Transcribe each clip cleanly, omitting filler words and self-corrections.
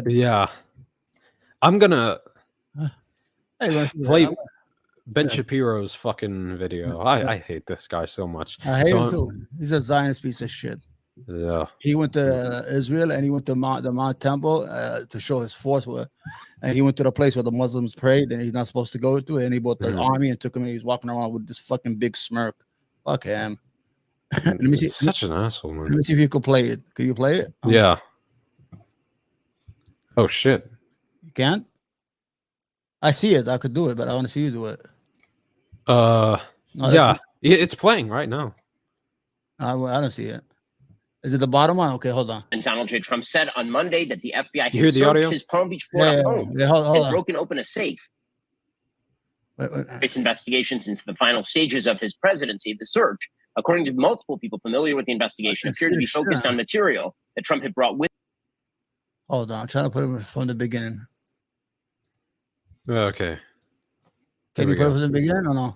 Yeah. I'm gonna play Ben Shapiro's fucking video. I hate this guy so much. I hate him too. He's a Zionist piece of shit. Yeah. He went to Israel and he went to the Mount Temple to show his force. And he went to the place where the Muslims prayed and he's not supposed to go to. And he brought the army and took him. And he's walking around with this fucking big smirk. Fuck him. Let me see. Such an asshole, man. Let me see if you could play it. Can you play it? Yeah. Oh shit. You can't? I see it. I could do it, but I want to see you do it. No, yeah. It's playing right now. I don't see it. Is it the bottom one? Okay, hold on. And Donald J. Trump said on Monday that the FBI hear the audio? his Palm Beach, Florida home hold and broken open a safe. This investigations into the final stages of his presidency, the search, according to multiple people familiar with the investigation, appeared to be focused on material that Trump had brought with. Hold on, I'm trying to put it from the beginning. Okay. Can you put it from the beginning or no?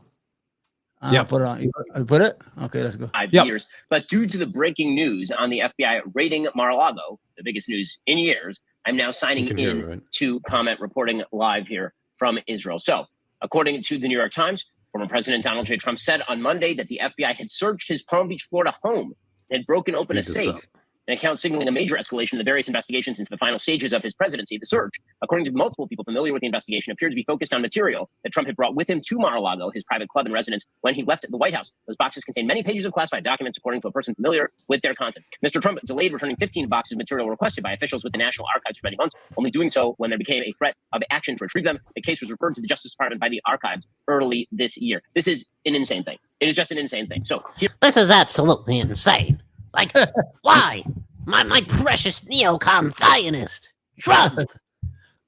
Yeah. Put it on. You put it? Okay, let's go. 5 years. But due to the breaking news on the FBI raiding Mar-a-Lago, the biggest news in years, I'm now signing in to comment reporting live here from Israel. So, according to the New York Times, former President Donald J. Trump said on Monday that the FBI had searched his Palm Beach, Florida home and had broken open a safe. An account signaling a major escalation in the various investigations into the final stages of his presidency. The search, according to multiple people familiar with the investigation, appeared to be focused on material that Trump had brought with him to Mar-a-Lago, his private club and residence, when he left the White House. Those boxes contain many pages of classified documents, according to a person familiar with their contents. Mr. Trump delayed returning 15 boxes of material requested by officials with the National Archives for many months, only doing so when there became a threat of action to retrieve them. The case was referred to the Justice Department by the archives early this year. This is an insane thing. It is just an insane thing. So this is absolutely insane. Like, why? My precious neocon Zionist Trump.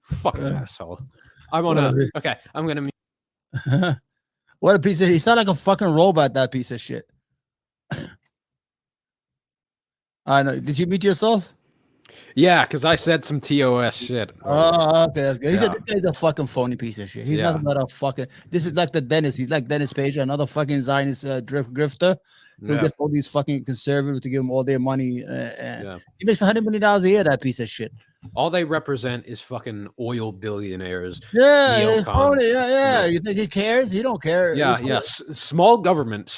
Fucking asshole. I want to. Okay, I'm gonna. What a piece of. He sound like a fucking robot. That piece of shit. I know. Did you mute yourself? Yeah, because I said some TOS shit. Oh, okay, that's good. This guy's a fucking phony piece of shit. He's nothing but a fucking. This is like the Dennis. He's like Dennis Page, another fucking Zionist grifter. Who gets all these fucking conservatives to give him all their money. He makes $100 million a year, that piece of shit. All they represent is fucking oil billionaires. Yeah, yeah. You think he cares? He don't care. Yeah. Small government.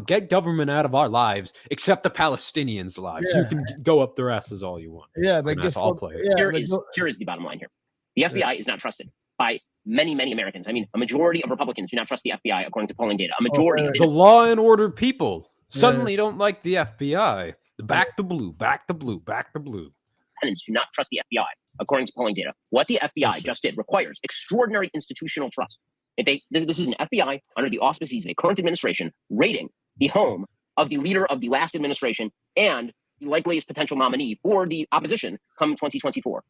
Get government out of our lives, except the Palestinians' lives. You can go up their asses all you want. Yeah, but I'll play it. Here is the bottom line here. The FBI is not trusted by many Americans. I mean, a majority of Republicans do not trust the FBI, according to polling data. A majority. The law and order people suddenly don't like the FBI. Back the blue. Independents do not trust the FBI, according to polling data. What the FBI just did requires extraordinary institutional trust. This is an FBI under the auspices of a current administration raiding the home of the leader of the last administration and the likeliest potential nominee for the opposition come 2024.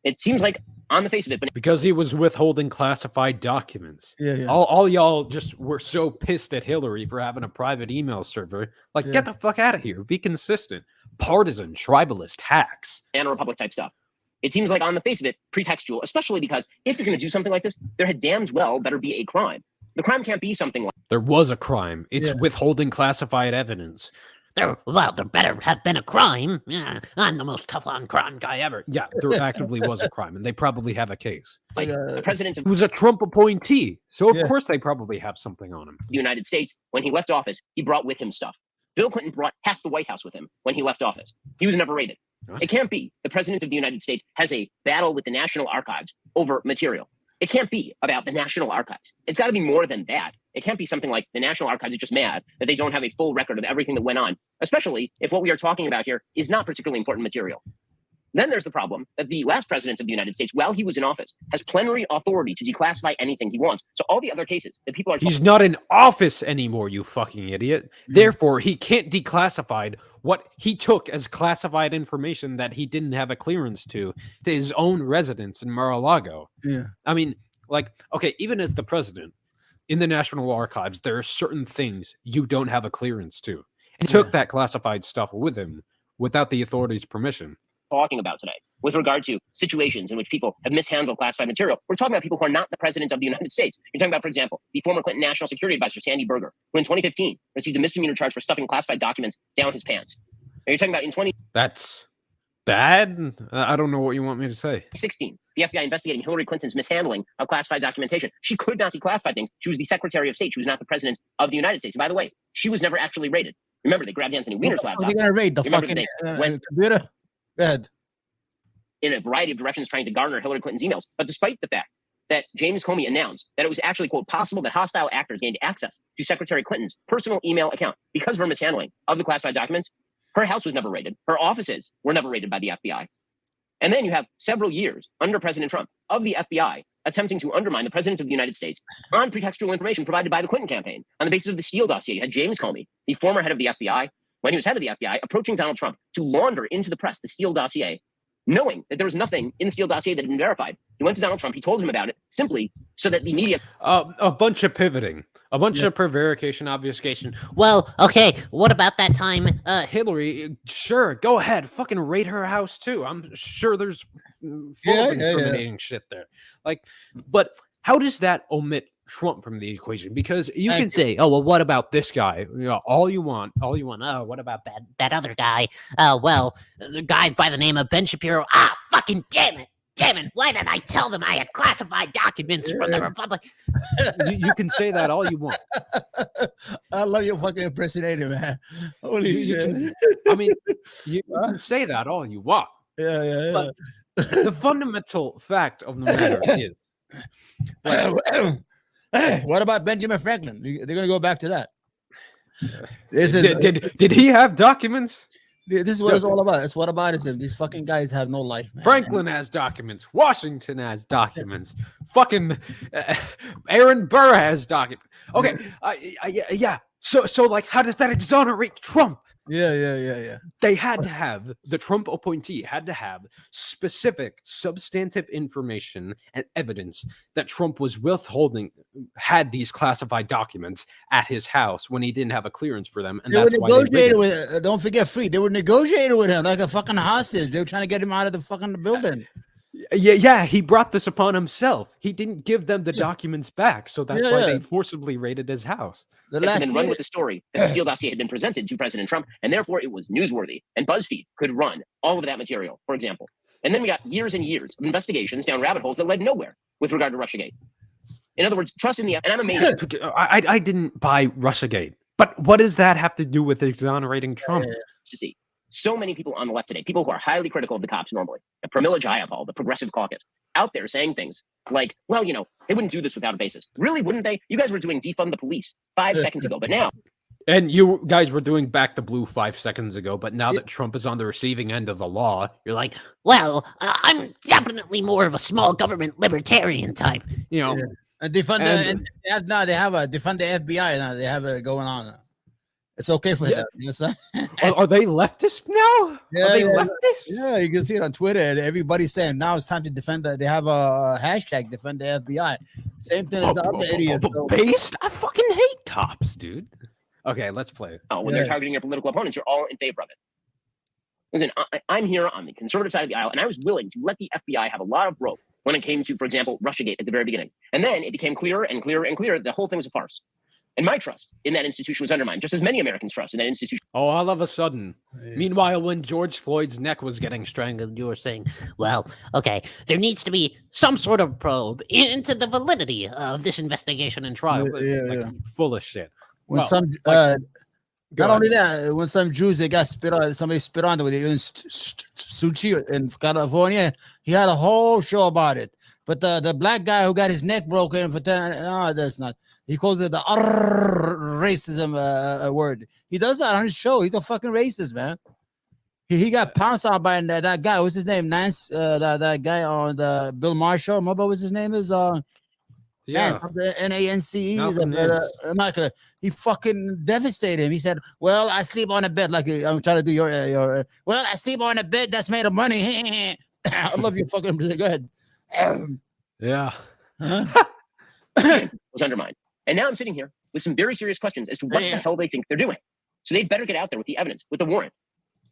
It seems like on the face of it, but because he was withholding classified documents. Yeah. All y'all just were so pissed at Hillary for having a private email server. Like, get the fuck out of here. Be consistent. Partisan, tribalist, hacks. And Republic type stuff. It seems like on the face of it, pretextual, especially because if you're going to do something like this, there had damned well better be a crime. The crime can't be something like... There was a crime. It's withholding classified evidence. There better have been a crime. Yeah, I'm the most tough-on crime guy ever. Yeah, there actively was a crime, and they probably have a case. Like the president who's a Trump appointee, so of course they probably have something on him. The United States, when he left office, he brought with him stuff. Bill Clinton brought half the White House with him when he left office. He was never raided. It can't be the president of the United States has a battle with the National Archives over material. It can't be about the National Archives. It's got to be more than that. It can't be something like the National Archives is just mad that they don't have a full record of everything that went on, especially if what we are talking about here is not particularly important material. Then there's the problem that the last president of the United States, while he was in office, has plenary authority to declassify anything he wants. So all the other cases that people are... He's not in office anymore, you fucking idiot. Therefore, he can't declassify what he took as classified information that he didn't have a clearance to his own residence in Mar-a-Lago. Yeah. I mean, like, okay, even as the president, in the National Archives, there are certain things you don't have a clearance to. And he took that classified stuff with him without the authorities' permission. Talking about today with regard to situations in which people have mishandled classified material. We're talking about people who are not the president of the United States. You're talking about, for example, the former Clinton National Security Advisor, Sandy Berger, who in 2015 received a misdemeanor charge for stuffing classified documents down his pants. And you're talking about in 20... That's bad. I don't know what you want me to say. 2016, the FBI investigating Hillary Clinton's mishandling of classified documentation. She could not declassify things. She was the Secretary of State. She was not the President of the United States. And by the way, she was never actually raided. Remember, they grabbed Anthony Weiner's laptop. They're gonna raid the fucking computer. Go ahead. In a variety of directions trying to garner Hillary Clinton's emails. But despite the fact that James Comey announced that it was actually, quote, possible that hostile actors gained access to Secretary Clinton's personal email account because of her mishandling of the classified documents, her house was never raided. Her offices were never raided by the FBI. And then you have several years under President Trump of the FBI attempting to undermine the President of the United States on pretextual information provided by the Clinton campaign on the basis of the Steele dossier. You had James Comey, the former head of the FBI, when he was head of the FBI, approaching Donald Trump to launder into the press the Steele dossier, knowing that there was nothing in the Steele dossier that had been verified. He went to Donald Trump. He told him about it simply so that the media... A bunch of pivoting. A bunch of prevarication, obfuscation. Well, okay, what about that time? Hillary, sure, go ahead. Fucking raid her house, too. I'm sure there's full of incriminating shit there. Like, but how does that omit Trump from the equation? Because you can say, oh, well, what about this guy? You know, all you want. Oh, what about that other guy? Well, the guy by the name of Ben Shapiro. Fucking damn it. Why did I tell them I had classified documents from the Republic? You can say that all you want. I love your fucking impersonator, man. Holy shit. You can say that all you want. Yeah. But the fundamental fact of the matter is... what about Benjamin Franklin? They're going to go back to that. Did he have documents? This is what it's all about. It's what about it? These fucking guys have no life, man. Franklin has documents. Washington has documents. Fucking Aaron Burr has documents. Okay, yeah. So like, how does that exonerate Trump? Yeah. They had to have, the Trump appointee had to have specific substantive information and evidence that Trump was withholding, had these classified documents at his house when he didn't have a clearance for them. And they were negotiating with, don't forget, Free. They were negotiating with him like a fucking hostage. They were trying to get him out of the fucking building. Yeah, he brought this upon himself. He didn't give them the documents back, so that's why they forcibly raided his house. And then run with the story that the Steele dossier had been presented to President Trump, and therefore it was newsworthy. And BuzzFeed could run all of that material, for example. And then we got years and years of investigations down rabbit holes that led nowhere with regard to Russiagate. In other words, trust in the... And I'm amazed. I didn't buy Russiagate. But what does that have to do with exonerating Trump? To see. So many people on the left today, people who are highly critical of the cops normally, the Pramila Jayapal, the Progressive Caucus, out there saying things like, well, you know, they wouldn't do this without a basis. Really, wouldn't they? You guys were doing defund the police 5 seconds ago, but now... And you guys were doing back the blue 5 seconds ago, but now that Trump is on the receiving end of the law, you're like, well, I'm definitely more of a small government libertarian type. You know. And defund they have a defund the FBI now. They have it going on. It's okay for them. You know are they leftist now? Yeah, are they leftist? Yeah, you can see it on Twitter. Everybody's saying now it's time to defend They have a hashtag defend the FBI. Same thing as the other idiot. Based? I fucking hate cops, dude. Okay, let's play. When they're targeting your political opponents, you're all in favor of it. Listen, I'm here on the conservative side of the aisle, and I was willing to let the FBI have a lot of rope when it came to, for example, Russiagate at the very beginning. And then it became clearer and clearer and clearer. The whole thing was a farce. And my trust in that institution was undermined, just as many Americans' trust in that institution. Oh, all of a sudden. Meanwhile, when George Floyd's neck was getting strangled, you were saying, well, okay, there needs to be some sort of probe into the validity of this investigation and trial. Full of shit. When not only that, when some Jews, they got spit on, somebody spit on them in Suchi in California, he had a whole show about it. But the black guy who got his neck broken for 10, no, that's not. He calls it the racism word. He does that on his show. He's a fucking racist, man. He got pounced on by that guy. What's his name? Nance. That guy on the Bill Maher show. Remember what his name is? Nance. He fucking devastated him. He said, "Well, I sleep on a bed like I'm trying to do your. Well, I sleep on a bed that's made of money." I love you, fucking. Go ahead. Yeah. Was undermined. And now I'm sitting here with some very serious questions as to what the hell they think they're doing. So they'd better get out there with the evidence, with the warrant.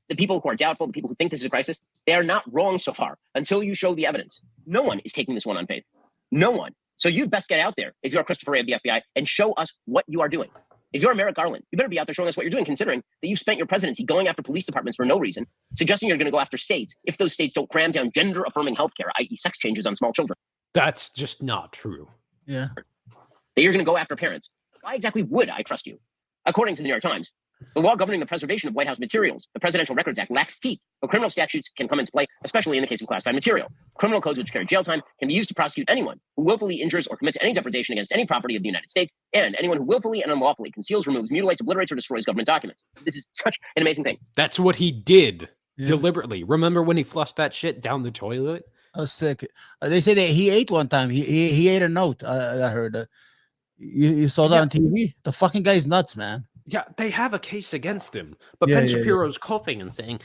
The people who are doubtful, the people who think this is a crisis, they are not wrong so far until you show the evidence. No one is taking this one on faith. No one. So you'd best get out there, if you're Christopher Wray of the FBI, and show us what you are doing. If you're Merrick Garland, you better be out there showing us what you're doing, considering that you spent your presidency going after police departments for no reason, suggesting you're going to go after states if those states don't cram down gender-affirming healthcare, i.e. sex changes on small children. That's just not true. Yeah. That you're going to go after parents. Why exactly would I trust you? According to the New York Times, the law governing the preservation of White House materials, the Presidential Records Act, lacks teeth, but criminal statutes can come into play, especially in the case of classified material. Criminal codes which carry jail time can be used to prosecute anyone who willfully injures or commits any depredation against any property of the United States, and anyone who willfully and unlawfully conceals, removes, mutilates, obliterates, or destroys government documents. This is such an amazing thing. That's what he did deliberately. Remember when he flushed that shit down the toilet? I was sick. They say that he ate one time. He ate a note. I heard. You saw that on TV? The fucking guy's nuts, man. Yeah, they have a case against him. But Ben Shapiro's coping and saying,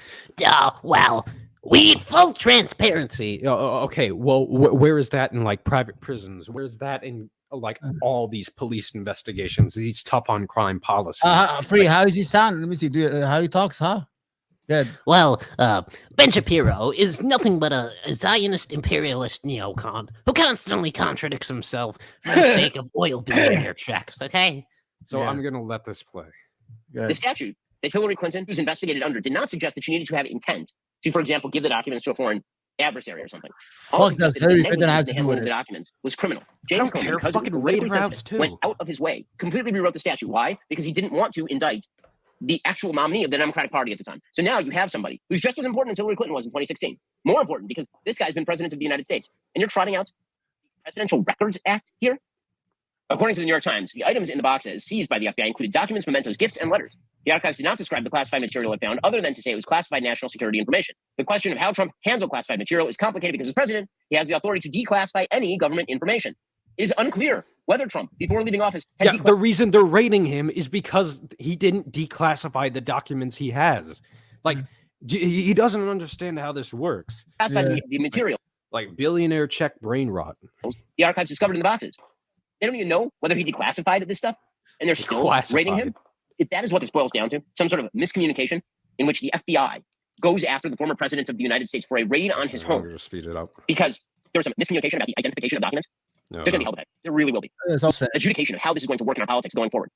well, we need full transparency. Okay, well, where is that in like private prisons? Where's that in like all these police investigations, these tough on crime policies? Free, how is he sound? Let me see. How he talks, huh? Good. Well, Ben Shapiro is nothing but a Zionist imperialist neocon who constantly contradicts himself for the sake of oil billionaire checks, okay? So I'm going to let this play. The statute that Hillary Clinton was investigated under did not suggest that she needed to have intent to, for example, give the documents to a foreign adversary or something. Fuck that. Hillary Clinton has to do the documents was criminal. James Comey, fucking raid routes too, went out of his way, completely rewrote the statute. Why? Because he didn't want to indict the actual nominee of the Democratic Party at the time. So now you have somebody who's just as important as Hillary Clinton was in 2016. More important because this guy's been president of the United States. And you're trotting out the Presidential Records Act here? According to the New York Times, the items in the boxes seized by the FBI included documents, mementos, gifts, and letters. The archives did not describe the classified material it found other than to say it was classified national security information. The question of how Trump handled classified material is complicated because as president, he has the authority to declassify any government information. It is unclear whether Trump, before leaving office, the reason they're raiding him is because he didn't declassify the documents he has. Like, he doesn't understand how this works. Classified the material. Like billionaire check brain rot. The archives discovered in the boxes. They don't even know whether he declassified this stuff, and they're still raiding him. If that is what this boils down to, some sort of miscommunication in which the FBI goes after the former president of the United States for a raid on his home. Speed it up. Because there was some miscommunication about the identification of documents. There's going to be hell to pay. There really will be. Adjudication of how this is going to work in our politics going forward.